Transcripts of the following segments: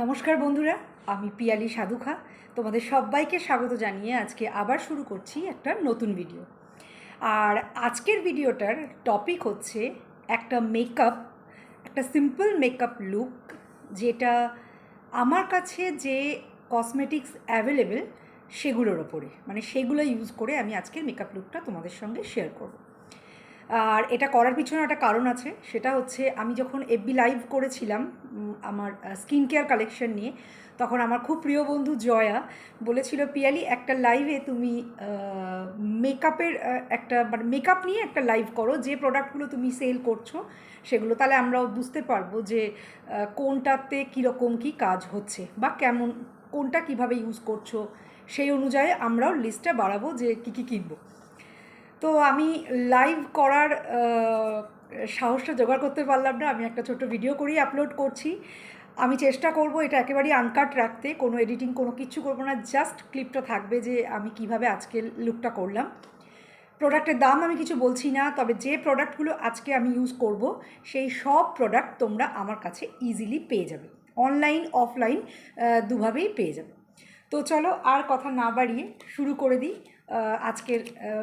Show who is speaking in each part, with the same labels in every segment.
Speaker 1: নমস্কার বন্ধুরা, আমি পিয়ালি সাধুখা। তোমাদের সবাইকে স্বাগত জানিয়ে আজকে আবার শুরু করছি একটা নতুন ভিডিও। আর আজকের ভিডিওটার টপিক হচ্ছে একটা মেকআপ, একটা সিম্পল মেকআপ লুক, যেটা আমার কাছে যে কসমেটিক্স অ্যাভেলেবেল সেগুলোর ওপরে, মানে সেগুলো ইউজ করে আমি আজকের মেকআপ লুকটা তোমাদের সঙ্গে শেয়ার করব। আর এটা করার পিছনে একটা কারণ আছে, সেটা হচ্ছে আমি যখন এফবি লাইভ করেছিলাম আমার স্কিন কেয়ার কালেকশন নিয়ে, তখন আমার খুব প্রিয় বন্ধু জয়া বলেছিল, পিয়ালি একটা লাইভে তুমি মেকআপের একটা মানে মেকআপ নিয়ে একটা লাইভ করো, যে প্রোডাক্টগুলো তুমি সেল করছো সেগুলো, তাহলে আমরাও বুঝতে পারবো যে কোনটাতে কীরকম কী কাজ হচ্ছে বা কেমন কোনটা কিভাবে ইউজ করছো, সেই অনুযায়ী আমরাও লিস্টটা বাড়াবো যে কী কী কিনবো। তো আমি লাইভ করার সাহসটা জোগাড় করতে পারলাম না, আমি একটা ছোট্ট ভিডিও করেই আপলোড করছি। আমি চেষ্টা করব এটা একেবারেই আনকাট রাখতে, কোনো এডিটিং কোনো কিছু করবো না, জাস্ট ক্লিপটা থাকবে যে আমি কিভাবে আজকে লুকটা করলাম। প্রোডাক্টের দাম আমি কিছু বলছি না, তবে যে প্রোডাক্টগুলো আজকে আমি ইউজ করব সেই সব প্রোডাক্ট তোমরা আমার কাছে ইজিলি পেয়ে যাবে, অনলাইন অফলাইন দুভাবেই পেয়ে যাবে। তো চলো আর কথা না বাড়িয়ে শুরু করে দিই আজকের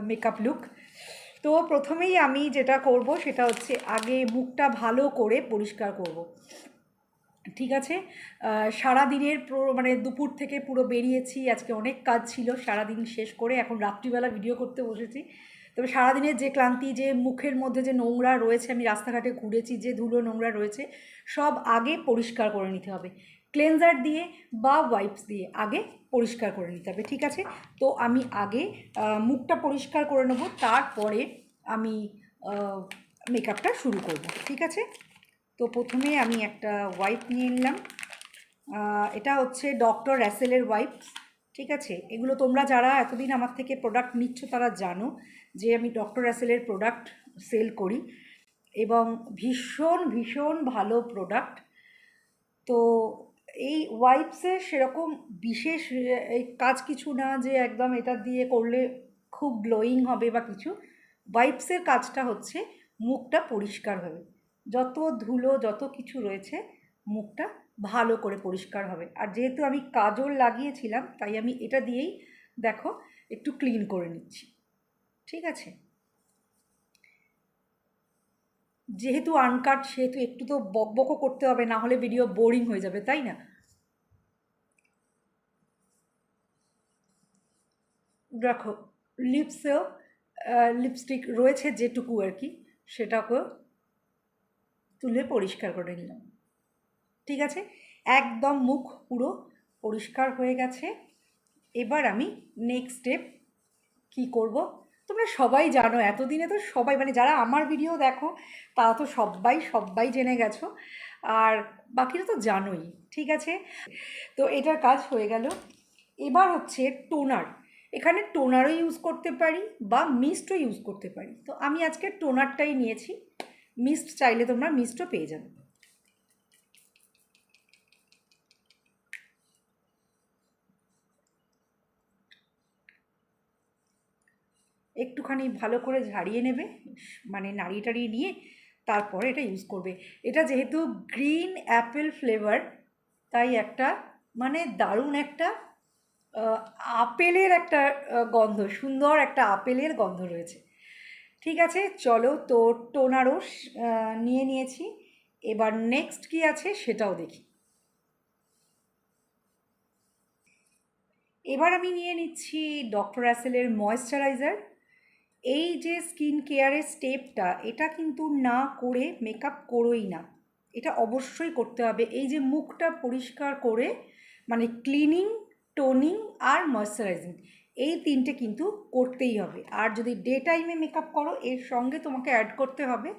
Speaker 1: মেকআপ লুক। তো প্রথমেই আমি যেটা করব সেটা হচ্ছে আগে মুখটা ভালো করে পরিষ্কার করব। ঠিক আছে, সারাদিনের মানে দুপুর থেকে পুরো বেরিয়েছি, আজকে অনেক কাজ ছিল, সারাদিন শেষ করে এখন রাত্রিবেলা ভিডিও করতে বসেছি। তবে সারাদিনের যে ক্লান্তি, যে মুখের মধ্যে যে নোংরা রয়েছে, আমি রাস্তাঘাটে ঘুরেছি, যে ধুলো নোংরা রয়েছে সব আগে পরিষ্কার করে নিতে হবে, ক্লেনজার দিয়ে বা ওয়াইপস দিয়ে আগে পরিষ্কার করে নিতে হবে। ঠিক আছে, তো আমি আগে মুখটা পরিষ্কার করে নেব, তারপরে আমি মেকআপটা শুরু করব। ঠিক আছে, তো প্রথমে আমি একটা ওয়াইপ নিয়ে নিলাম, এটা হচ্ছে ডক্টর রাসেলের ওয়াইপস। ঠিক আছে, এগুলো তোমরা যারা এতদিন আমার থেকে প্রোডাক্ট নিচ্ছ তারা জানো যে আমি ডক্টর রাসেলের প্রোডাক্ট সেল করি, এবং ভীষণ ভীষণ ভালো প্রোডাক্ট। তো এই ওয়াইপসের সেরকম বিশেষ এই কাজ কিছু না যে একদম এটা দিয়ে করলে খুব গ্লোয়িং হবে বা কিছু। ওয়াইপসের কাজটা হচ্ছে মুখটা পরিষ্কার হবে, যত ধুলো যত কিছু রয়েছে মুখটা ভালো করে পরিষ্কার হবে। আর যেহেতু আমি কাজল লাগিয়েছিলাম তাই আমি এটা দিয়েই দেখো একটু ক্লিন করে নিচ্ছি। ঠিক আছে, যেহেতু আনকাট সেহেতু একটু তো বকবকও করতে হবে, না হলে ভিডিও বোরিং হয়ে যাবে, তাই না? দেখো, লিপসেও লিপস্টিক রয়েছে যেটুকু আর কি, সেটাকেও তুলে পরিষ্কার করে নিলাম। ঠিক আছে, একদম মুখ পুরো পরিষ্কার হয়ে গেছে। এবার আমি নেক্সট স্টেপ কী করব তোমরা সবাই জানো, এতদিনে তো সবাই মানে যারা আমার ভিডিও দেখো তারা তো সবাই জেনে গেছো, আর বাকিরা তো জানোই। ঠিক আছে, তো এটার কাজ হয়ে গেল। এবার হচ্ছে টোনার, এখানে টোনারও ইউজ করতে পারি বা মিস্টও ইউজ করতে পারি, তো আমি আজকে টোনারটাই নিয়েছি, মিস্ট চাইলে তোমরা মিস্টও পেয়ে যাবে। একটুখানি ভালো করে ঝাড়িয়ে নেবে, মানে নাড়িয়ে টাড়িয়ে নিয়ে তারপরে এটা ইউজ করবে। এটা যেহেতু গ্রিন অ্যাপেল ফ্লেভার, তাই একটা মানে দারুণ একটা আপেলের একটা গন্ধ, সুন্দর একটা আপেলের গন্ধ রয়েছে। ঠিক আছে, চলো, তো টোনারও নিয়ে নিয়েছি, এবার নেক্সট কি আছে সেটাও দেখি। এবার আমি নিয়ে নিচ্ছি ডক্টর অ্যাসেলের ময়েশ্চারাইজার। এই যে স্কিন কেয়ারের স্টেপটা, এটা কিন্তু না করে মেকআপ করোই না, এটা অবশ্যই করতে হবে। এই যে মুখটা পরিষ্কার করে মানে ক্লিনিং, টোনিং আর ময়েশ্চারাইজিং, এই তিনটে কিন্তু করতেই হবে। আর যদি ডে টাইমে মেকআপ করো এর সঙ্গে তোমাকে অ্যাড করতে হবে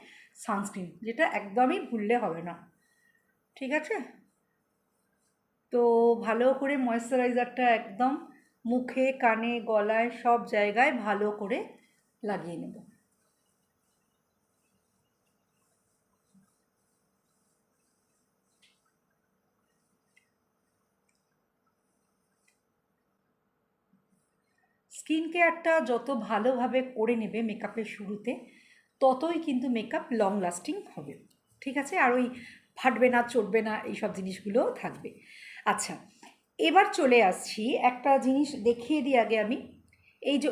Speaker 1: সানস্ক্রিন, যেটা একদমই ভুললে হবে না। ঠিক আছে, তো ভালো করে ময়েশ্চারাইজারটা একদম মুখে, কানে, গলায় সব জায়গায় ভালো করে লাগিয়ে নেব। স্কিন কেয়ারটা যত ভালোভাবে করে নেবে মেকআপের শুরুতে, ততই কিন্তু মেকআপ লং লাস্টিং হবে। ঠিক আছে, আর ওই ফাটবে না, চটবে না, এইসব জিনিসগুলোও থাকবে। আচ্ছা, এবার চলে আসছি, একটা জিনিস দেখিয়ে দিই আগে আমি।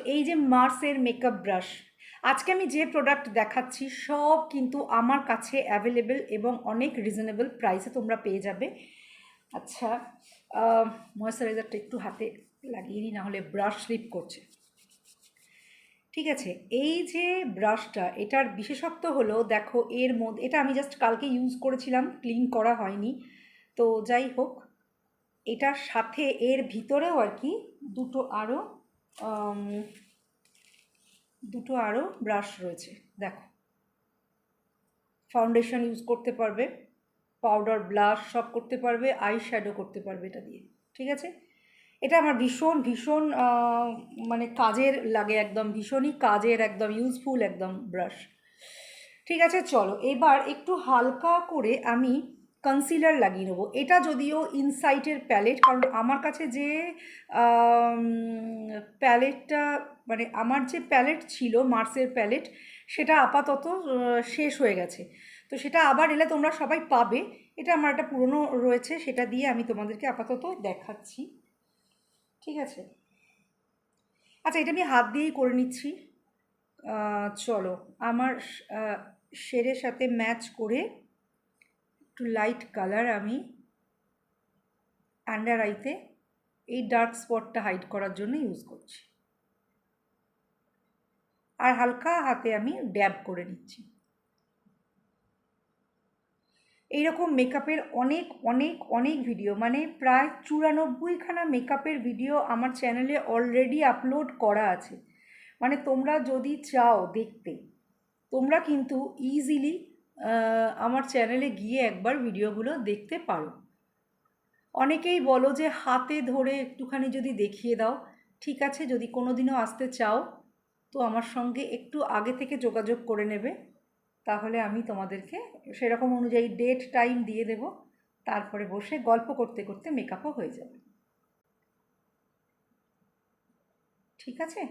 Speaker 1: এই যে মার্সের মেকআপ ব্রাশ, আজকে আমি যে প্রোডাক্ট দেখাচ্ছি সব কিন্তু আমার কাছে অ্যাভেলেবেল এবং অনেক রিজনেবল প্রাইসে তোমরা পেয়ে যাবে। আচ্ছা, ময়েশ্চারাইজারটা একটু হাতে লাগিয়ে নিই, নাহলে ব্রাশ স্লিপ করছে। ঠিক আছে, এই যে ব্রাশটা, এটার বিশেষত্ব হলো, দেখো এর মধ্যে, এটা আমি জাস্ট কালকে ইউজ করেছিলাম, ক্লিন করা হয়নি। তো যাই হোক, এটার সাথে এর ভিতরেও আর কি দুটো আরও ব্রাশ রয়েছে। দেখো, ফাউন্ডেশন ইউজ করতে পারবে, পাউডার, ব্লাশ সব করতে পারবে, আই শ্যাডো করতে পারবে এটা দিয়ে। ঠিক আছে, এটা আমার ভীষণ ভীষণ মানে কাজের লাগে, একদম ভীষণই কাজের, একদম ইউজফুল একদম ব্রাশ। ঠিক আছে, চলো এবার একটু হালকা করে আমি কনসিলার লাগিয়ে নেবো। এটা যদিও ইনসাইটের প্যালেট, কারণ আমার কাছে যে প্যালেটটা, মানে আমার যে প্যালেট ছিল মার্সের প্যালেট, সেটা আপাতত শেষ হয়ে গেছে। তো সেটা আবার এলে তোমরা সবাই পাবে। এটা আমার একটা পুরনো রয়েছে, সেটা দিয়ে আমি তোমাদেরকে আপাতত দেখাচ্ছি। ঠিক আছে, আচ্ছা, এটা আমি হাত দিয়েই করে নিচ্ছি। চলো, আমার শেডের সাথে ম্যাচ করে একটু লাইট কালার আমি আন্ডার আইতে এই ডার্ক স্পটটা হাইড করার জন্য ইউজ করছি, আর হালকা হাতে আমি ড্যাব করে নিচ্ছি। এইরকম মেকআপের অনেক অনেক অনেক ভিডিও, মানে প্রায় 94খানা মেকআপের ভিডিও আমার চ্যানেলে অলরেডি আপলোড করা আছে। মানে তোমরা যদি চাও দেখতে, তোমরা কিন্তু ইজিলি আমার চ্যানেলে গিয়ে একবার ভিডিওগুলো দেখতে পারো। অনেকেই বলো যে হাতে ধরে একটুখানি যদি দেখিয়ে দাও। ঠিক আছে, যদি কোনো দিনও আসতে চাও তো আমার সঙ্গে একটু আগে থেকে যোগাযোগ করে নেবে, তাহলে আমি তোমাদেরকে সেরকম অনুযায়ী ডেট টাইম দিয়ে দেব, তারপরে বসে গল্প করতে করতে মেকআপও হয়ে যাবে। ঠিক আছে,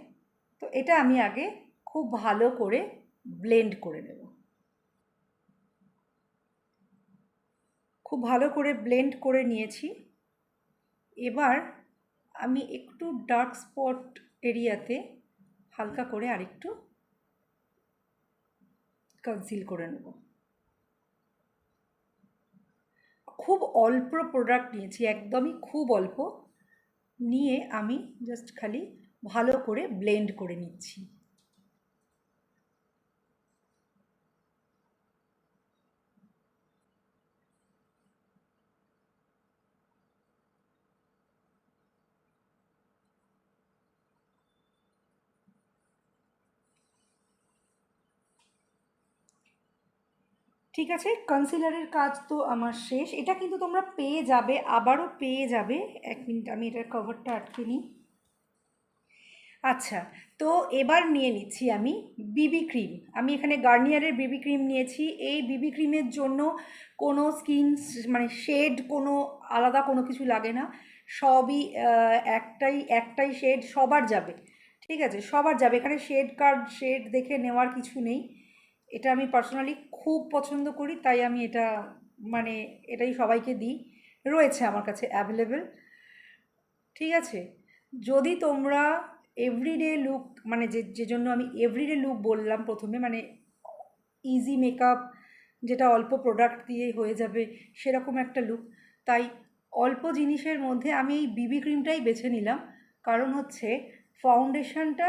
Speaker 1: তো এটা আমি আগে খুব ভালো করে ব্লেন্ড করে নেব। খুব ভালো করে ব্লেন্ড করে নিয়েছি। এবার আমি একটু ডার্ক স্পট এরিয়াতে হালকা করে আরেকটু কনসিল করে নেব। খুব অল্প প্রোডাক্ট নিয়েছি, একদমই খুব অল্প নিয়ে আমি জাস্ট খালি ভালো করে ব্লেন্ড করে নিচ্ছি। ঠিক আছে, কনসিলারের কাজ তো আমার শেষ। এটা কিন্তু তোমরা পেয়ে যাবে, আবারও পেয়ে যাবে। এক মিনিট, আমি এটার কভারটা আটকে নিই। আচ্ছা, তো এবার নিয়ে নিচ্ছি আমি বিবি ক্রিম। আমি এখানে গার্নিয়ারের বিবি ক্রিম নিয়েছি। এই বিবি ক্রিমের জন্য কোনো স্কিন, মানে শেড কোনো আলাদা কোনো কিছু লাগে না, সবই একটাই শেড, সবার যাবে। ঠিক আছে, সবার যাবে, এখানে শেড দেখে নেওয়ার কিছু নেই। এটা আমি পার্সোনালি খুব পছন্দ করি, তাই আমি এটা, মানে এটাই সবাইকে দিই, রয়েছে আমার কাছে অ্যাভেলেবেল। ঠিক আছে, যদি তোমরা এভরিডে লুক, মানে যে জন্য আমি এভরিডে লুক বললাম প্রথমে, মানে ইজি মেকআপ, যেটা অল্প প্রোডাক্ট দিয়ে হয়ে যাবে, সেরকম একটা লুক, তাই অল্প জিনিসের মধ্যে আমি এই বিবি ক্রিমটাই বেছে নিলাম। কারণ হচ্ছে ফাউন্ডেশনটা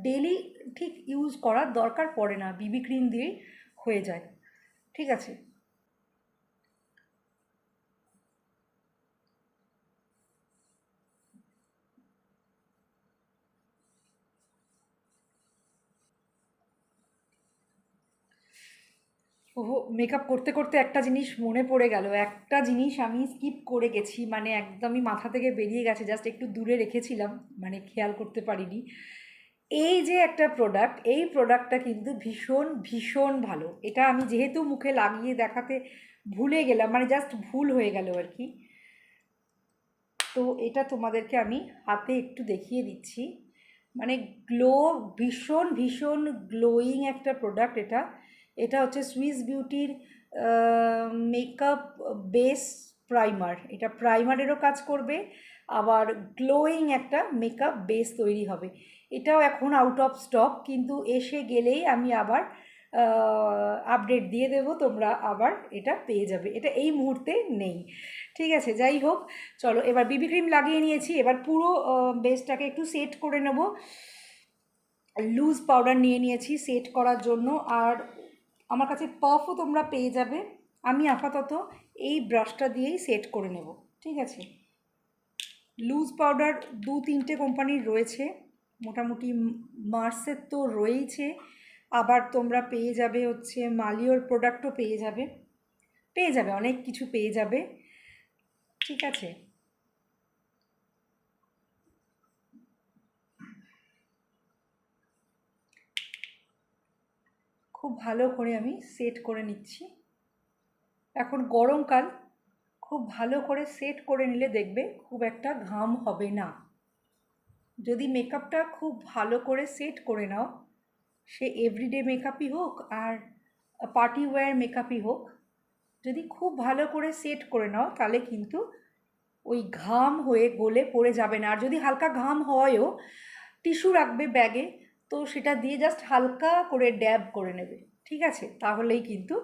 Speaker 1: ডেলি ঠিক ইউজ করার দরকার পড়ে না, বিবি ক্রিম দিয়েই হয়ে যায়। ঠিক আছে, ওহো, মেকআপ করতে করতে একটা জিনিস মনে পড়ে গেল, একটা জিনিস আমি স্কিপ করে গেছি, মানে একদমই মাথা থেকে বেরিয়ে গেছে, জাস্ট একটু দূরে রেখেছিলাম, মানে খেয়াল করতে পারিনি। এই যে একটা প্রোডাক্ট, এই প্রোডাক্টটা কিন্তু ভীষণ ভীষণ ভালো। এটা আমি যেহেতু মুখে লাগিয়ে দেখাতে ভুলে গেলাম, মানে জাস্ট ভুল হয়ে গেল আর কি, তো এটা তোমাদেরকে আমি হাতে একটু দেখিয়ে দিচ্ছি। মানে গ্লো, ভীষণ ভীষণ গ্লোয়িং একটা প্রোডাক্ট এটা। এটা হচ্ছে সুইস বিউটির মেকআপ বেস প্রাইমার, এটা প্রাইমারেরও কাজ করবে, আবার গ্লোয়িং একটা মেকআপ বেস তৈরি হবে। এটাও এখন আউট অফ স্টক, কিন্তু এসে গেলেই আমি আবার আপডেট দিয়ে দেবো, তোমরা আবার এটা পেয়ে যাবে। এটা এই মুহূর্তে নেই, ঠিক আছে? যাই হোক, চলো এবার বিবি ক্রিম লাগিয়ে নিয়েছি, এবার পুরো বেসটাকে একটু সেট করে নেব। লুজ পাউডার নিয়ে নিয়েছি সেট করার জন্য, আর আমার কাছে পাফও তোমরা পেয়ে যাবে। আমি আপাতত এই ব্রাশটা দিয়েই সেট করে নেব, ঠিক আছে? লুজ পাউডার 2-3টে কোম্পানির রয়েছে, মোটামুটি মার্সের তো রয়েইছে, আবার তোমরা পেয়ে যাবে হচ্ছে মালিওর প্রোডাক্টও পেয়ে যাবে, অনেক কিছু পেয়ে যাবে, ঠিক আছে? খুব ভালো করে আমি সেট করে নিচ্ছি। এখন গরমকাল, খুব ভালো করে সেট করে নিলে দেখবে খুব একটা ঘাম হবে না। যদি মেকআপটা খুব ভালো করে সেট করে নাও, সে এভরিডে মেকআপই হোক আর পার্টি ওয়্যার মেকআপই হোক, যদি খুব ভালো করে সেট করে নাও তাহলে কিন্তু ওই ঘাম হয়ে গলে পড়ে যাবে না। আর যদি হালকা ঘাম হয়ও, টিস্যু রাখবে ব্যাগে, তো সেটা দিয়ে জাস্ট হালকা করে ড্যাব করে নেবে, ঠিক আছে? তাহলেই কিন্তু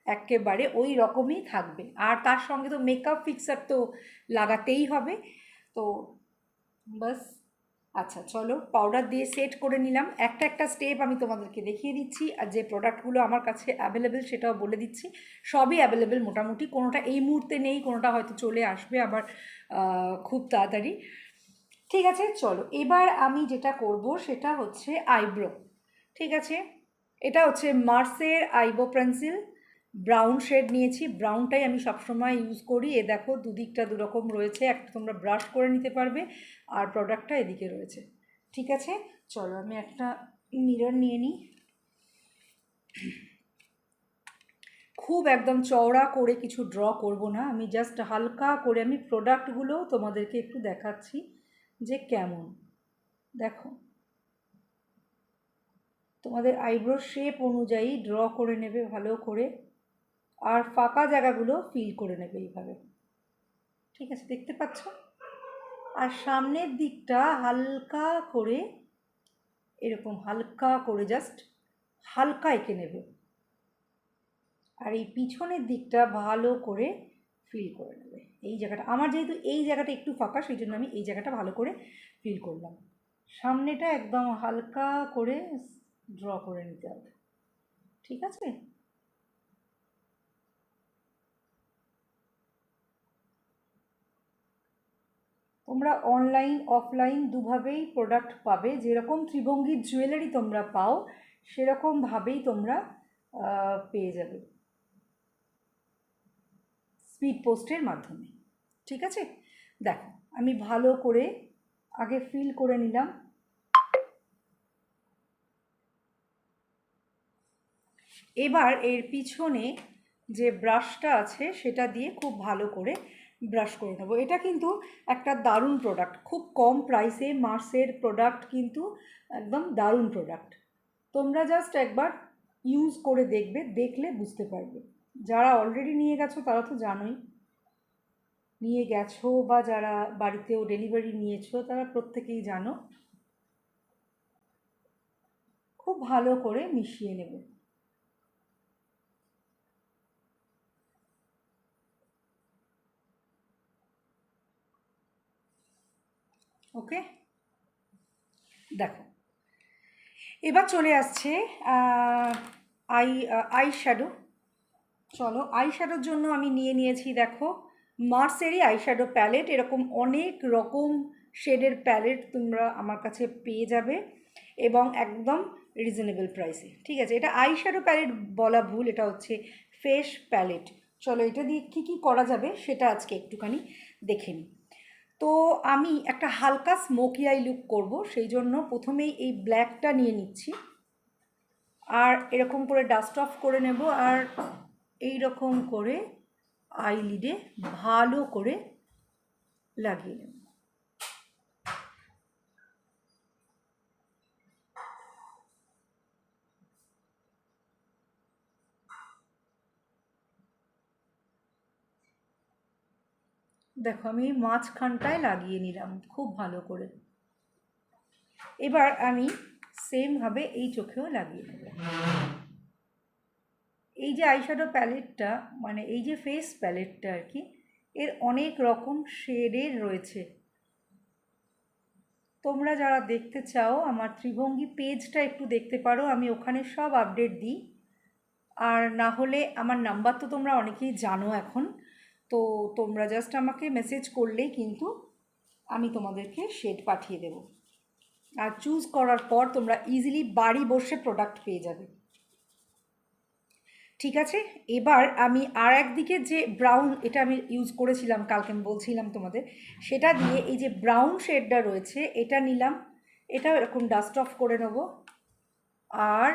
Speaker 1: একেবারে ওই রকমই থাকবে। আর তার সঙ্গে তো মেকআপ ফিক্সার তো লাগাতেই হবে, তো বাস। আচ্ছা চলো, পাউডার দিয়ে সেট করে নিলাম। একটা একটা স্টেপ আমি তোমাদেরকে দেখিয়ে দিচ্ছি, আর যে প্রোডাক্টগুলো আমার কাছে অ্যাভেলেবেল সেটাও বলে দিচ্ছি। সবই অ্যাভেলেবেল মোটামুটি, কোনোটা এই মুহূর্তে নেই, কোনোটা হয়তো চলে আসবে আবার খুব তাড়াতাড়ি, ঠিক আছে? চলো এবার আমি যেটা করব সেটা হচ্ছে আইব্রো, ঠিক আছে? এটা হচ্ছে মার্সের আইব্রো পেন্সিল, ব্রাউন শেড নিয়েছি, ব্রাউনটাই আমি সবসময় ইউজ করি। এ দেখো দুদিকটা দুরকম রয়েছে, একটা তোমরা ব্রাশ করে নিতে পারবে, আর প্রোডাক্টটা এদিকে রয়েছে, ঠিক আছে? চলো আমি একটা মিরর নিয়ে নিই। খুব একদম চওড়া করে কিছু ড্র করব না, আমি জাস্ট হালকা করে আমি প্রোডাক্টগুলো তোমাদেরকে একটু দেখাচ্ছি যে কেমন। দেখো, তোমাদের আইব্রো শেপ অনুযায়ী ড্র করে নেবে ভালো করে, আর ফাঁকা জায়গাগুলো ফিল করে নেবে এইভাবে, ঠিক আছে? দেখতে পাচ্ছ? আর সামনের দিকটা হালকা করে, এরকম হালকা করে জাস্ট হালকা এঁকে নেবে, আর এই পিছনের দিকটা ভালো করে ফিল করে নেবে। এই জায়গাটা আমার যেহেতু এই জায়গাটা একটু ফাঁকা, সেই জন্য আমি এই জায়গাটা ভালো করে ফিল করলাম। সামনেটা একদম হালকা করে ড্র করে নিতে হবে, ঠিক আছে? তোমরা অনলাইন অফলাইন দুভাবেই প্রোডাক্ট পাবে, যেরকম ত্রিভঙ্গীর জুয়েলারি তোমরা পাও সেরকমভাবেই তোমরা পেয়ে যাবে স্পিড পোস্টের মাধ্যমে, ঠিক আছে? দেখো আমি ভালো করে আগে ফিল করে নিলাম। এবার এর পিছনে যে ব্রাশটা আছে সেটা দিয়ে খুব ভালো করে ব্রাশ করে নেবো। এটা কিন্তু একটা দারুণ প্রোডাক্ট, খুব কম প্রাইসে মার্সের প্রোডাক্ট, কিন্তু একদম দারুণ প্রোডাক্ট। তোমরা জাস্ট একবার ইউজ করে দেখবে, দেখলে বুঝতে পারবে। যারা অলরেডি নিয়ে গেছো তারা তো জানোই, নিয়ে গেছো বা যারা বাড়িতেও ডেলিভারি নিয়েছো তারা প্রত্যেকেই জানো। খুব ভালো করে মিশিয়ে নেবে। ওকে, দেখো এবার চলে আসছে আই আই শ্যাডো। চলো আই শ্যাডোর জন্য আমি নিয়ে নিয়েছি, দেখো মার্সেরই আই শ্যাডো প্যালেট, এরকম অনেক রকম শেডের প্যালেট তোমরা আমার কাছে পেয়ে যাবে, এবং একদম রিজনেবল প্রাইসে, ঠিক আছে? এটা আই শ্যাডো প্যালেট বলা ভুল, এটা হচ্ছে ফেস প্যালেট। চলো এটা দিয়ে কী কী করা যাবে সেটা আজকে একটুখানি দেখে নিই। তো আমি একটা হালকা স্মোকি আই লুক করব, সেই জন্য প্রথমেই এই ব্ল্যাকটা নিয়ে নিচ্ছি, আর এরকম করে ডাস্ট অফ করে নেব, আর এই রকম করে আইলিডে ভালো করে লাগিয়ে নেব। দেখো আমি মাঝখানটায় লাগিয়ে নিলাম খুব ভালো করে। এবার আমি সেমভাবে এই চোখেও লাগিয়ে নেব। এই যে আইশ্যাডো প্যালেটটা, মানে এই যে ফেস প্যালেটটা আর কি, এর অনেক রকম শেডের রয়েছে। তোমরা যারা দেখতে চাও আমার ত্রিভঙ্গি পেজটা একটু দেখতে পারো, আমি ওখানে সব আপডেট দিই। আর না হলে আমার নাম্বার তো তোমরা অনেকেই জানো এখন, তো তোমরা জাস্ট আমাকে মেসেজ করলেই কিন্তু আমি তোমাদেরকে শেড পাঠিয়ে দেব। আর চুজ করার পর তোমরা ইজিলি বাড়ি বসে প্রোডাক্ট পেয়ে যাবে। ঠিক আছে, এবার আমি আর একদিকে যে ব্রাউন, এটা আমি ইউজ করেছিলাম কালকে, আমি বলছিলাম তোমাদের, সেটা দিয়ে এই যে ব্রাউন শেডটা রয়েছে এটা নিলাম, এটা এরকম ডাস্ট অফ করে নেব। আর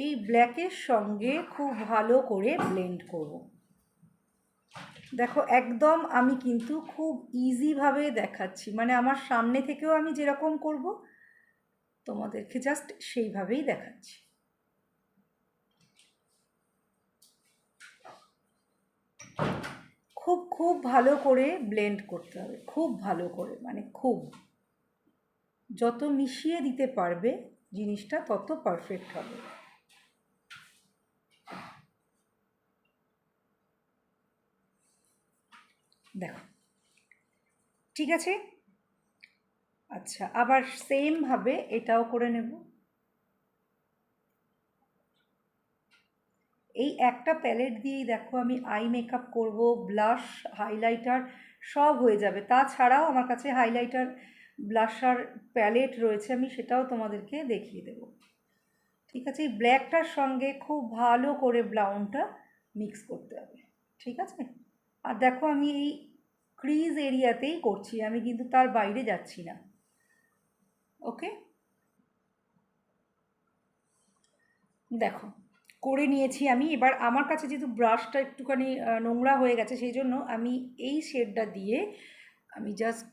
Speaker 1: এই ব্ল্যাকের সঙ্গে খুব ভালো করে ব্লেন্ড করব। দেখো একদম আমি কিন্তু খুব ইজিভাবে দেখাচ্ছি, মানে আমার সামনে থেকেও আমি যেরকম করব তোমাদেরকে জাস্ট সেইভাবেই দেখাচ্ছি। খুব খুব ভালো করে ব্লেন্ড করতে হবে, খুব ভালো করে, মানে খুব, যত মিশিয়ে দিতে পারবে জিনিসটা তত পারফেক্ট হবে। দেখো ঠিক আছে। আচ্ছা, আবার সেমভাবে এটাও করে নেব। এই একটা প্যালেট দিয়েই দেখো আমি আই মেকআপ করব, ব্লাশ, হাইলাইটার সব হয়ে যাবে। তাছাড়াও আমার কাছে হাইলাইটার, ব্লাশার প্যালেট রয়েছে, আমি সেটাও তোমাদেরকে দেখিয়ে দেব। ঠিক আছে, এই ব্ল্যাকটার সঙ্গে খুব ভালো করে ব্রাউনটা মিক্স করতে হবে। ঠিক আছে, আর দেখো আমি এই ক্রিজ এরিয়াতেই করছি, আমি কিন্তু তার বাইরে যাচ্ছি না। ওকে, দেখো করে নিয়েছি আমি। এবার আমার কাছে যেহেতু ব্রাশটা একটুখানি নোংরা হয়ে গেছে, সেই জন্য আমি এই শেডটা দিয়ে আমি জাস্ট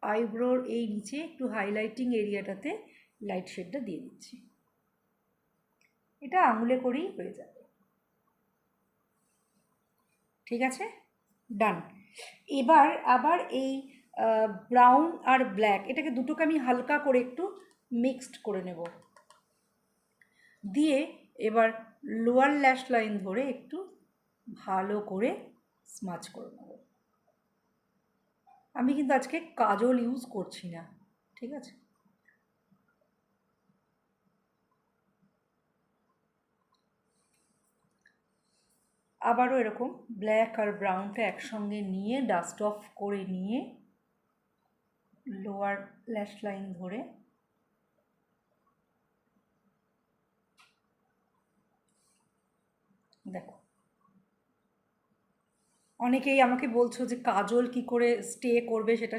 Speaker 1: আইব্রোর এই নিচে একটু হাইলাইটিং এরিয়াটাতে লাইট শেডটা দিয়ে দিচ্ছি। এটা আঙুলে করেই হয়ে যাবে। ঠিক আছে, ডান। এবার আবার এই ব্রাউন আর ব্ল্যাক, এটাকে দুটোকে আমি হালকা করে একটু মিক্সড করে নেব। দিয়ে এবার লোয়ার ল্যাশ লাইন ধরে একটু ভালো করে স্মাচ করে নেব। আমি কিন্তু আজকে কাজল ইউজ করছি না। ঠিক আছে, আবারও এরকম ব্ল্যাক আর ব্রাউনটা একসঙ্গে নিয়ে ডাস্ট অফ করে নিয়ে লোয়ার ল্যাশ লাইন ধরে দেখো। অনেকেই আমাকে বলছো যে কাজল কি করে স্টে করবে সেটা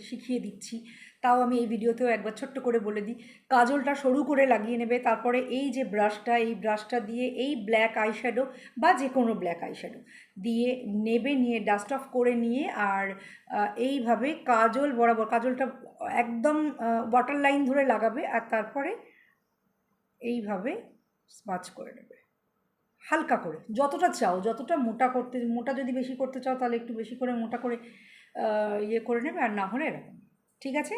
Speaker 1: শিখিয়ে দিচ্ছি। তাও আমি এই ভিডিওতেও একবার ছোট্ট করে বলে দিই, কাজলটা সরু করে লাগিয়ে নেবে, তারপরে এই যে ব্রাশটা, এই ব্রাশটা দিয়ে এই ব্ল্যাক আইশ্যাডো বা যে কোনো ব্ল্যাক আইশ্যাডো দিয়ে নেবে, নিয়ে ডাস্ট অফ করে নিয়ে আর এইভাবে কাজল বরাবর, কাজলটা একদম ওয়াটার লাইন ধরে লাগাবে, আর তারপরে এইভাবে স্মাচ করে নেবে হালকা করে, যতটা চাও, যতটা মোটা করতে, মোটা যদি বেশি করতে চাও তাহলে একটু বেশি করে মোটা করে ইয়ে করে নেবে, আর না হলে এরকম। ঠিক আছে,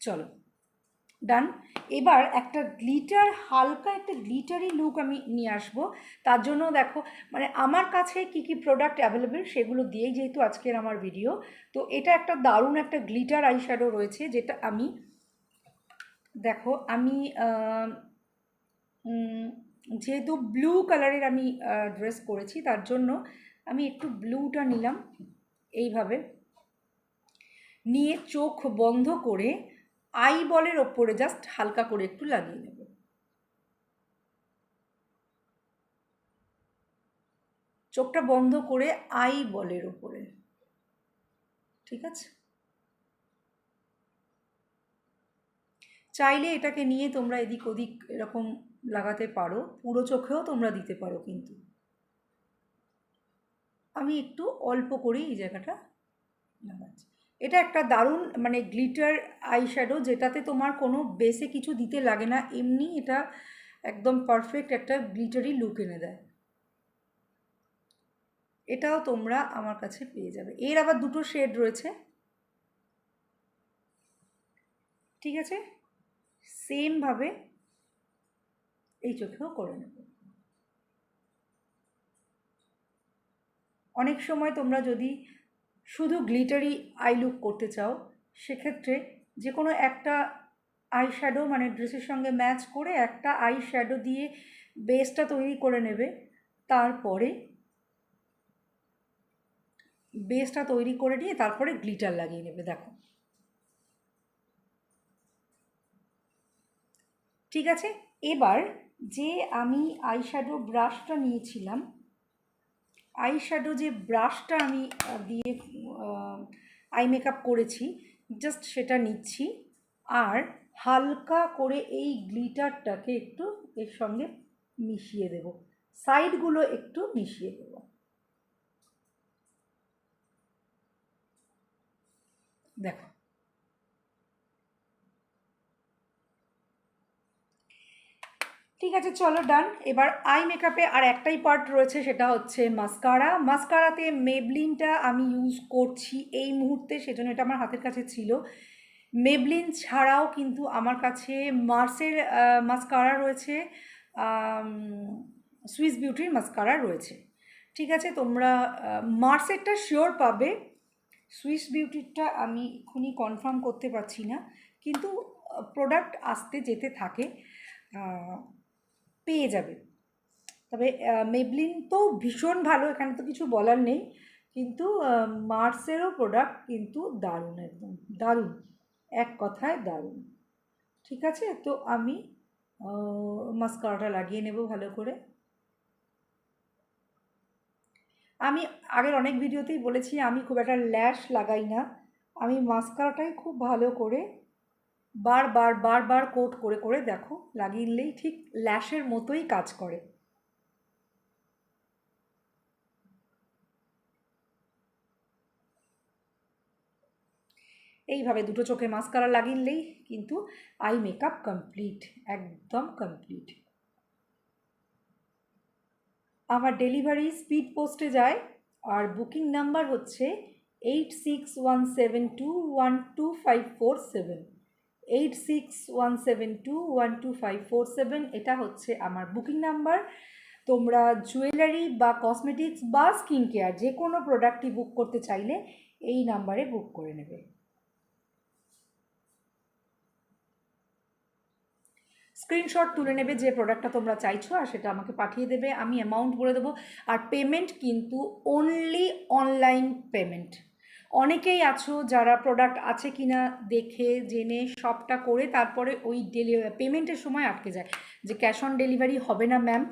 Speaker 1: চলো ডান। এবার একটা গ্লিটার, হালকা একটা গ্লিটারি লুক আমি নিয়ে আসবো। তার জন্য দেখো, মানে আমার কাছে কি কি প্রোডাক্ট অ্যাভেলেবেল সেগুলো দিয়েই যেহেতু আজকের আমার ভিডিও, তো এটা একটা দারুণ একটা গ্লিটার আইশ্যাডো রয়েছে, যেটা আমি, দেখো আমি যেহেতু ব্লু কালারের আমি ড্রেস করেছি, তার জন্য আমি একটু ব্লুটা নিলাম এইভাবে, নিয়ে চোখ বন্ধ করে আই বলের ওপরে জাস্ট হালকা করে একটু লাগিয়ে নেব। চোখটা বন্ধ করে আই বলের ওপরে। ঠিক আছে, চাইলে এটাকে নিয়ে তোমরা এদিক ওদিক এরকম লাগাতে পারো, পুরো চোখেও তোমরা দিতে পারো, কিন্তু আমি একটু অল্প করেই এই জায়গাটা লাগাচ্ছি। এটা একটা দারুণ মানে গ্লিটার আইশ্যাডো, যেটাতে তোমার কোনো বেসে কিছু দিতে লাগে না, এমনি এটা একদম পারফেক্ট একটা গ্লিটারি লুক এনে দেয়। এটাও তোমরা আমার কাছে পেয়ে যাবে। এর আবার দুটো শেড রয়েছে, ঠিক আছে? সেমভাবে এই চোখেও করে নেব। অনেক সময় তোমরা যদি শুধু গ্লিটারি আই লুক করতে চাও, সেক্ষেত্রে যে কোনো একটা আই শ্যাডো মানে ড্রেসের সঙ্গে ম্যাচ করে একটা আই শ্যাডো দিয়ে বেসটা তৈরি করে নেবে। তারপরে বেসটা তৈরি করে নিয়ে তারপরে গ্লিটার লাগিয়ে নেবে। দেখো, ঠিক আছে? এবার যে আমি আই শ্যাডো ব্রাশটা নিয়েছিলাম, আই শ্যাডো যে ব্রাশটা আমি দিয়ে আই মেকআপ করেছি, জাস্ট সেটা নিচ্ছি আর হালকা করে এই গ্লিটারটাকে একটু এর সঙ্গে মিশিয়ে দেব, সাইডগুলো একটু মিশিয়ে দেব। দেখো, ঠিক আছে, চলো ডান। এবার আই মেকআপে আর একটাই পার্ট রয়েছে, সেটা হচ্ছে মাস্কারা। মাস্কারাতে মেবলিনটা আমি ইউজ করছি এই মুহূর্তে, সেজন্য এটা আমার হাতের কাছে ছিল। মেবলিন ছাড়াও কিন্তু আমার কাছে মার্সের মাস্কারা রয়েছে, সুইস বিউটির মাস্কারা রয়েছে, ঠিক আছে? তোমরা মার্সেরটা শিওর পাবে, সুইস বিউটিরটা আমি এক্ষুনি কনফার্ম করতে পারছি না, কিন্তু প্রোডাক্ট আসতে যেতে থাকে, পেয়ে যাবে। তবে মেবলিন তো ভীষণ ভালো, এখানে তো কিছু বলার নেই, কিন্তু মার্সেরও প্রোডাক্ট কিন্তু দারুণ, একদম দারুণ, এক কথায় দারুণ। ঠিক আছে, তো আমি মাস্কারাটা লাগিয়ে নেব ভালো করে। আমি আগের অনেক ভিডিওতেই বলেছি আমি খুব একটা ল্যাশ লাগাই না, আমি মাস্কারাটাই খুব ভালো করে বারবার বারবার কোট করে করে দেখো লাগিয়ে নিলেই ঠিক ল্যাশের মতোই কাজ করে। এইভাবে দুটো চোখে মাস্কারা লাগিয়ে নিলেই কিন্তু আই মেকআপ কমপ্লিট, একদম কমপ্লিট। আমার ডেলিভারি স্পিড পোস্টে যায় আর বুকিং নাম্বার হচ্ছে 8617212547, 8617212547, এটা হচ্ছে আমার বুকিং নাম্বার। তোমরা জুয়েলারি বা কসমেটিক্স বা স্কিন কেয়ার যে কোনো প্রোডাক্টই বুক করতে চাইলে এই নাম্বারে বুক করে নেবে। স্ক্রিনশট তুলে নেবে যে প্রোডাক্টটা তোমরা চাইছো আর সেটা আমাকে পাঠিয়ে দেবে, আমি অ্যামাউন্ট বলে দেবো। আর পেমেন্ট কিন্তু অনলি অনলাইন পেমেন্ট। অনেকেই আছো যারা প্রোডাক্ট আছে কিনা দেখে জেনে সবটা করে তারপরে ওই পেমেন্টের সময় আটকে যায় যে ক্যাশ অন ডেলিভারি হবে না ম্যাম।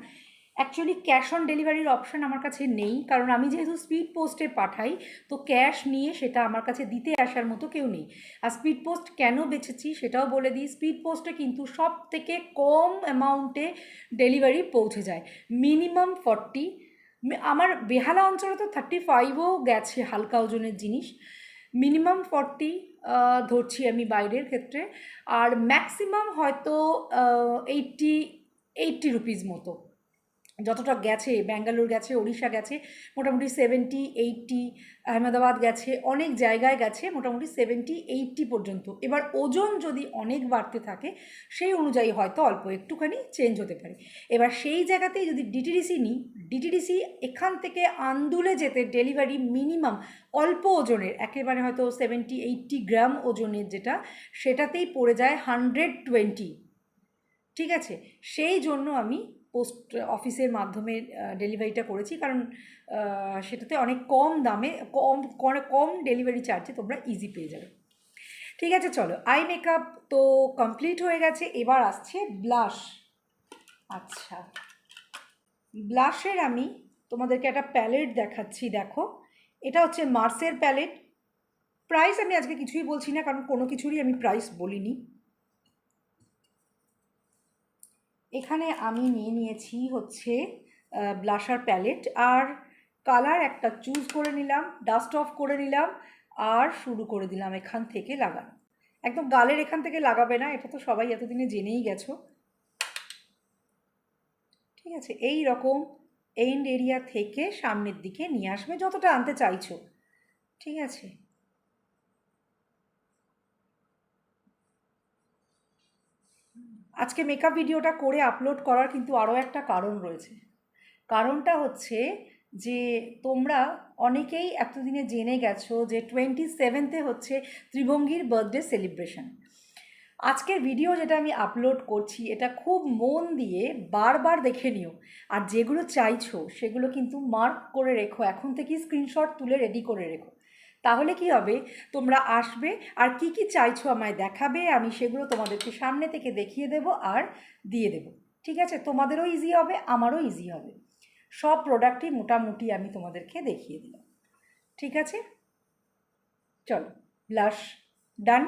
Speaker 1: অ্যাকচুয়ালি ক্যাশ অন ডেলিভারির অপশান আমার কাছে নেই, কারণ আমি যেহেতু স্পিড পোস্টে পাঠাই, তো ক্যাশ নিয়ে সেটা আমার কাছে দিতে আসার মতো কেউ নেই। আর স্পিড পোস্ট কেন বেছেছি সেটাও বলে দিই, স্পিড পোস্টে কিন্তু সব থেকে কম অ্যামাউন্টে ডেলিভারি পৌঁছে যায়, মিনিমাম 40, আমার বেহালা অঞ্চলে তো 35ও গেছে হালকা ওজনের জিনিস, মিনিমাম 40 ধরছি আমি বাইরের ক্ষেত্রে, আর ম্যাক্সিমাম হয়তো 80 রুপিস মতো, যতটা গেছে, ব্যাঙ্গালোর গেছে, ওড়িশা গেছে মোটামুটি 70-80, আহমেদাবাদ গেছে, অনেক জায়গায় গেছে মোটামুটি 70-80 পর্যন্ত। এবার ওজন যদি অনেক বাড়তে থাকে সেই অনুযায়ী হয়তো অল্প একটুখানি চেঞ্জ হতে পারে। এবার সেই জায়গাতেই যদি ডিটিডিসি নিই, ডিটিডিসি এখান থেকে আন্দুলে যেতে ডেলিভারি মিনিমাম অল্প ওজনের, একেবারে হয়তো 70-80 গ্রাম ওজনের যেটা, সেটাতেই পড়ে যায় 120, ঠিক আছে? সেই জন্য আমি পোস্ট অফিসের মাধ্যমে ডেলিভারিটা করেছি, কারণ সেটাতে অনেক কম দামে কম ডেলিভারি চার্জে তোমরা ইজি পেয়ে যাবে। ঠিক আছে, চলো, আই মেকআপ তো কমপ্লিট হয়ে গেছে, এবার আসছে ব্লাশ। আচ্ছা, ব্লাশের আমি তোমাদেরকে একটা প্যালেট দেখাচ্ছি, দেখো, এটা হচ্ছে মার্সের প্যালেট। প্রাইস আমি আজকে কিছুই বলছি না, কারণ কোনো কিছুরই আমি প্রাইস বলিনি। এখানে আমি নিয়ে নিয়েছি হচ্ছে ব্লাশার প্যালেট, আর কালার একটা চুজ করে নিলাম, ডাস্ট অফ করে নিলাম, আর শুরু করে দিলাম এখান থেকে লাগানো। একদম গালের এখান থেকে লাগাবে না, এটা তো সবাই এতদিনে জেনেই গেছো, ঠিক আছে? এই রকম এন্ড এরিয়া থেকে সামনের দিকে নিয়ে আসবে যতটা আনতে চাইছো, ঠিক আছে? আজকে মেকআপ ভিডিওটা করে আপলোড করার কিন্তু আরও একটা কারণ রয়েছে। কারণটা হচ্ছে যে তোমরা অনেকেই এতদিনে জেনে গেছো যে 27th হচ্ছে ত্রিভঙ্গীর বার্থডে সেলিব্রেশন। আজকের ভিডিও যেটা আমি আপলোড করছি এটা খুব মন দিয়ে বারবার দেখে নিও, আর যেগুলো চাইছো সেগুলো কিন্তু মার্ক করে রেখো, এখন থেকেই স্ক্রিনশট তুলে রেডি করে রেখো। তাহলে কি হবে, তোমরা আসবে আর কি কি চাইছো আমায় দেখাবে, আমি সেগুলো তোমাদেরকে সামনে থেকে দেখিয়ে দেবো আর দিয়ে দেবো। ঠিক আছে, তোমাদেরও ইজি হবে, আমারও ইজি হবে। সব প্রোডাক্টই মোটামুটি আমি তোমাদেরকে দেখিয়ে দিলাম। ঠিক আছে, চলো ব্লাশ ডান।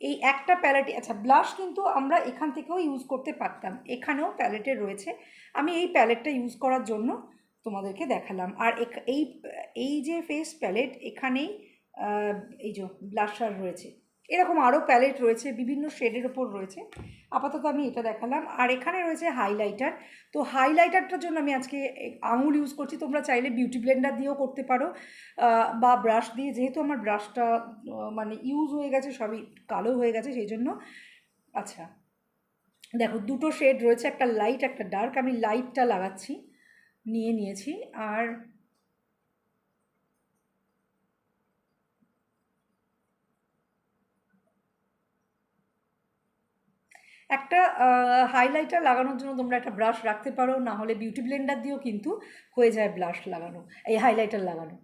Speaker 1: এই একটা প্যালেটে, আচ্ছা ব্লাশ কিন্তু আমরা এখান থেকেও ইউজ করতে পারতাম, এখানেও প্যালেটে রয়েছে, আমি এই প্যালেটটা ইউজ করার জন্য তোমাদেরকে দেখালাম। আর এই এই যে ফেস প্যালেট এখানেই এই যে ব্লাশার রয়েছে, এরকম আরও প্যালেট রয়েছে বিভিন্ন শেডের ওপর রয়েছে, আপাতত আমি এটা দেখালাম। আর এখানে রয়েছে হাইলাইটার, তো হাইলাইটারটার জন্য আমি আজকে আঙুল ইউজ করছি, তোমরা চাইলে বিউটি ব্লেন্ডার দিয়েও করতে পারো বা ব্রাশ দিয়ে, যেহেতু আমার ব্রাশটা মানে ইউজ হয়ে গেছে, সবই কালো হয়ে গেছে সেই জন্য। আচ্ছা দেখো দুটো শেড রয়েছে, একটা লাইট একটা ডার্ক, আমি লাইটটা লাগাচ্ছি, নিয়েছি। আর একটা হাইলাইটার লাগানোর জন্য তোমরা একটা ব্রাশ রাখতে পারো, না হলে বিউটি ব্লেন্ডার দিয়েও কিন্তু হয়ে যায় ব্লাশ লাগানো, এই হাইলাইটার লাগানো।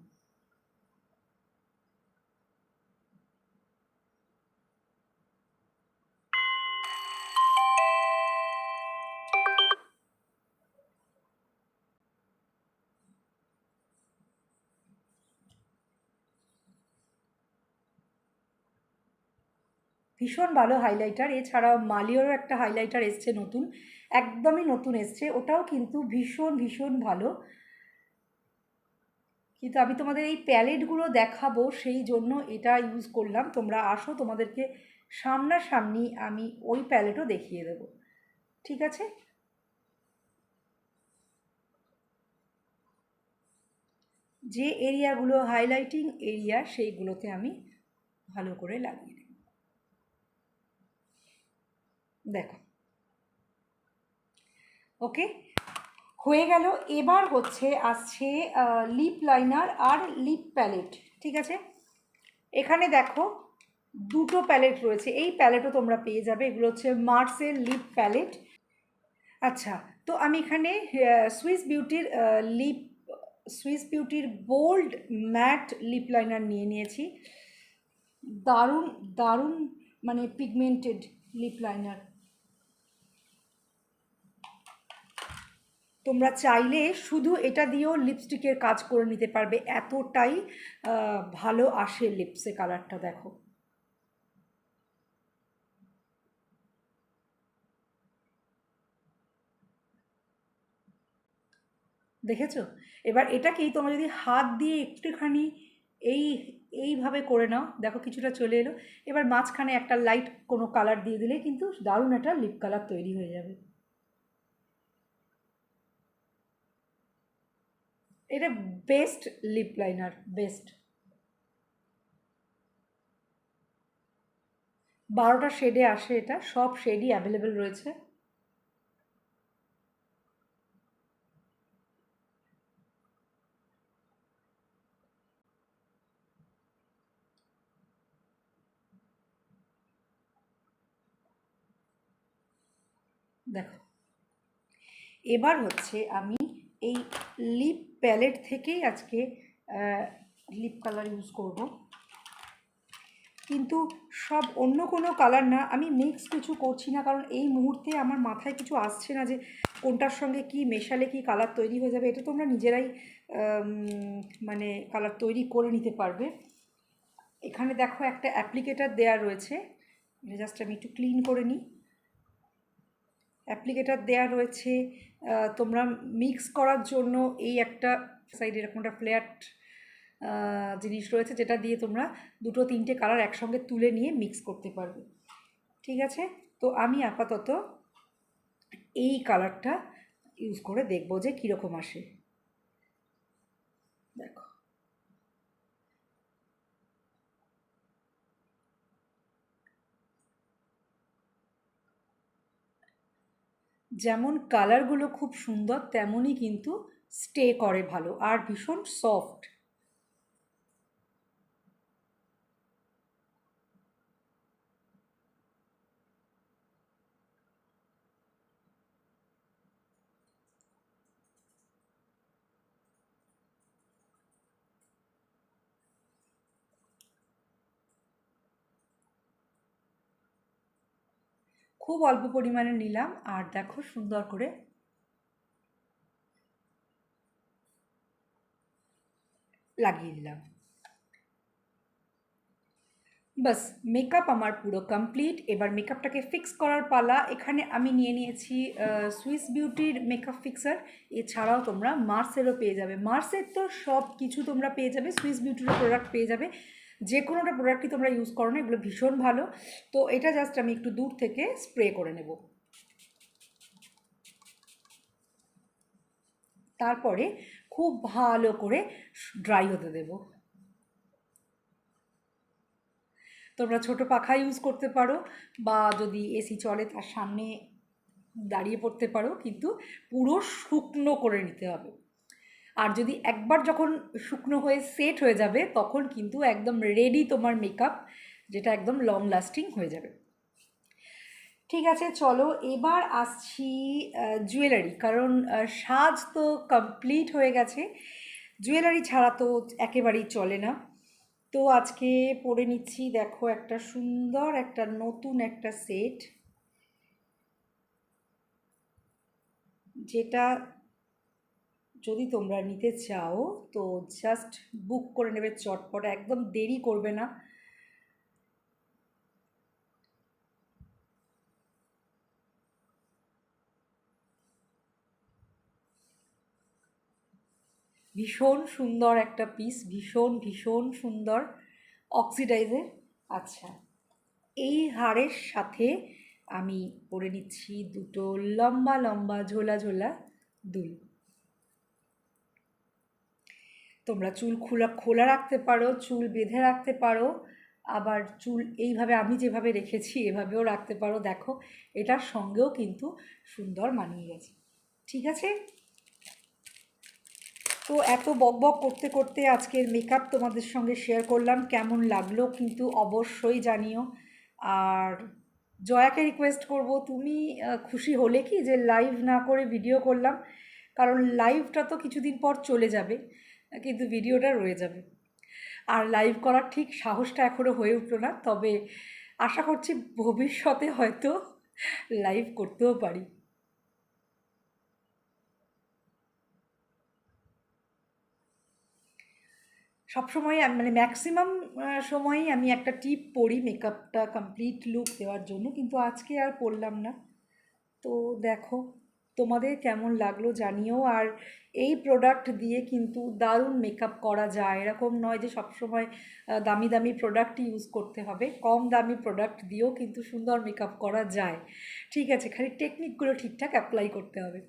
Speaker 1: ভীষণ ভালো হাইলাইটার, এছাড়াও মালিওরও একটা হাইলাইটার এসছে নতুন, একদমই নতুন এসছে, ওটাও কিন্তু ভীষণ ভীষণ ভালো। কিন্তু আমি তোমাদের এই প্যালেটগুলো দেখাবো সেই জন্য এটা ইউজ করলাম, তোমরা আসো তোমাদেরকে সামনাসামনি আমি ওই প্যালেটও দেখিয়ে দেবো। ঠিক আছে, যে এরিয়াগুলো হাইলাইটিং এরিয়া সেইগুলোতে আমি ভালো করে লাগিয়ে দেব। দেখো ওকে হয়ে গেল। এবার হচ্ছে আসছে লিপ লাইনার আর লিপ প্যালেট। ঠিক আছে, এখানে দেখো দুটো প্যালেট রয়েছে, এই প্যালেটও তোমরা পেয়ে যাবে, এগুলো হচ্ছে মার্সের লিপ প্যালেট। আচ্ছা, তো আমি এখানে সুইস বিউটির লিপ সুইস বিউটির বোল্ড ম্যাট লিপ লাইনার নিয়েছি, দারুণ দারুণ মানে পিগমেন্টেড লিপ লাইনার। তোমরা চাইলে শুধু এটা দিয়েও লিপস্টিকের কাজ করে নিতে পারবে, এতটাই ভালো আসে লিপসে কালারটা। দেখো দেখেছো, এবার এটাকেই তোমরা যদি হাত দিয়ে একটুখানি এই এইভাবে করে নাও, দেখো কিছুটা চলে এলো, এবার মাঝখানে একটা লাইট কোনো কালার দিয়ে দিলে কিন্তু দারুণ একটা লিপ কালার তৈরি হয়ে যাবে। এটা বেস্ট লিপ লাইনার, বেস্ট। 12টা শেডে আসে, এটা সব শেডই অ্যাভেলেবেল রয়েছে। দেখো এবার হচ্ছে আমি এই লিপ প্যালেট থেকেই আজকে লিপ কালার ইউজ করব, কিন্তু সব অন্য কোনো কালার না, আমি মিক্স কিছু করছি না, কারণ এই মুহূর্তে আমার মাথায় কিছু আসছে না যে কোনটার সঙ্গে কি মেশালে কি কালার তৈরি হয়ে যাবে, এটা তোমরা নিজেরাই মানে কালার তৈরি করে নিতে পারবে। এখানে দেখো একটা অ্যাপ্লিকেটার দেয়া রয়েছে, এটা জাস্ট আমি একটু ক্লিন করে নিই। অ্যাপ্লিকেটার দেয়া রয়েছে, তোমরা মিক্স করার জন্য এই একটা সাইডে এরকম একটা ফ্ল্যাট জিনিস রয়েছে, যেটা দিয়ে তোমরা দুটো তিনটে কালার একসঙ্গে তুলে নিয়ে মিক্স করতে পারবে। ঠিক আছে, তো আমি আপাতত এই কালারটা ইউজ করে দেখবো যে কীরকম আসে। দেখো যেমন কালারগুলো খুব সুন্দর, তেমনই কিন্তু স্টে করে ভালো আর ভীষণ সফট। খুব অল্প পরিমাণে নিলাম আর দেখো সুন্দর করে লাগিয়ে দিলাম। বাস, মেকআপ আমার পুরো কমপ্লিট। এবার মেকআপটাকে ফিক্স করার পালা। এখানে আমি নিয়ে নিয়েছি সুইস বিউটির মেকআপ ফিক্সার। এছাড়াও তোমরা মার্সেরও পেয়ে যাবে। মার্সের তো সব কিছু তোমরা পেয়ে যাবে, সুইস বিউটিরও প্রোডাক্ট পেয়ে যাবে। যে কোনোটা প্রোডাক্টই তোমরা ইউজ করো না, এগুলো ভীষণ ভালো। তো এটা জাস্ট আমি একটু দূর থেকে স্প্রে করে নেব। তারপরে খুব ভালো করে ড্রাই হতে দেবো। তোমরা ছোটো পাখা ইউজ করতে পারো, বা যদি এসি চলে তার সামনে দাঁড়িয়ে পড়তে পারো, কিন্তু পুরো শুকনো করে নিতে হবে। আর যদি একবার যখন শুকনো হয়ে সেট হয়ে যাবে, তখন কিন্তু একদম রেডি তোমার মেকআপ, যেটা একদম লং লাস্টিং হয়ে যাবে। ঠিক আছে, চলো এবার আসছি জুয়েলারি। কারণ সাজ তো কমপ্লিট হয়ে গেছে, জুয়েলারি ছাড়া তো একেবারেই চলে না। তো আজকে পরে নিচ্ছি, দেখো একটা সুন্দর একটা নতুন একটা সেট, যেটা যদি তোমরা নিতে চাও তো জাস্ট বুক করে নেবে চটপট, একদম দেরি করবে না। ভীষণ সুন্দর একটা পিস, ভীষণ ভীষণ সুন্দর, অক্সিডাইজের। আচ্ছা, এই হারের সাথে আমি পরে নিচ্ছি দুটো লম্বা লম্বা ঝোলা ঝোলা দুল। তোমরা চুল খোলা খোলা রাখতে পারো, চুল বেঁধে রাখতে পারো, আবার চুল এইভাবে আমি যেভাবে রেখেছি এভাবেও রাখতে পারো। দেখো এটার সঙ্গেও কিন্তু সুন্দর মানিয়ে গেছে। ঠিক আছে, তো এত বক বক করতে করতে আজকের মেকআপ তোমাদের সঙ্গে শেয়ার করলাম। কেমন লাগলো কিন্তু অবশ্যই জানিও। আর জয়াকে রিকোয়েস্ট করব, তুমি খুশি হলে কি যে লাইভ না করে ভিডিও করলাম? কারণ লাইভটা তো কিছুদিন পর চলে যাবে, কিন্তু ভিডিওটা রয়ে যাবে। আর লাইভ করার ঠিক সাহসটা এখনও হয়ে উঠলো না, তবে আশা করছি ভবিষ্যতে হয়তো লাইভ করতেও পারি। সবসময় মানে ম্যাক্সিমাম সময়ই আমি একটা টিপ পরি মেকআপটা কমপ্লিট লুক দেওয়ার জন্য, কিন্তু আজকে আর পরলাম না। তো দেখো তোমাদের কেমন লাগলো জানিও। আর এই প্রোডাক্ট দিয়ে কিন্তু দারুণ মেকআপ করা যায়, এরকম নয় যে সবসময় দামি দামি প্রোডাক্টই ইউজ করতে হবে, কম দামি প্রোডাক্ট দিয়েও কিন্তু সুন্দর মেকআপ করা যায়। ঠিক আছে, খালি টেকনিকগুলো ঠিকঠাক অ্যাপ্লাই করতে হবে।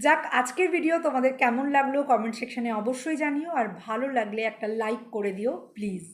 Speaker 1: যাক, আজকের ভিডিও তোমাদের কেমন লাগলো কমেন্ট সেকশনে অবশ্যই জানিও, আর ভালো লাগলে একটা লাইক করে দিও প্লিজ।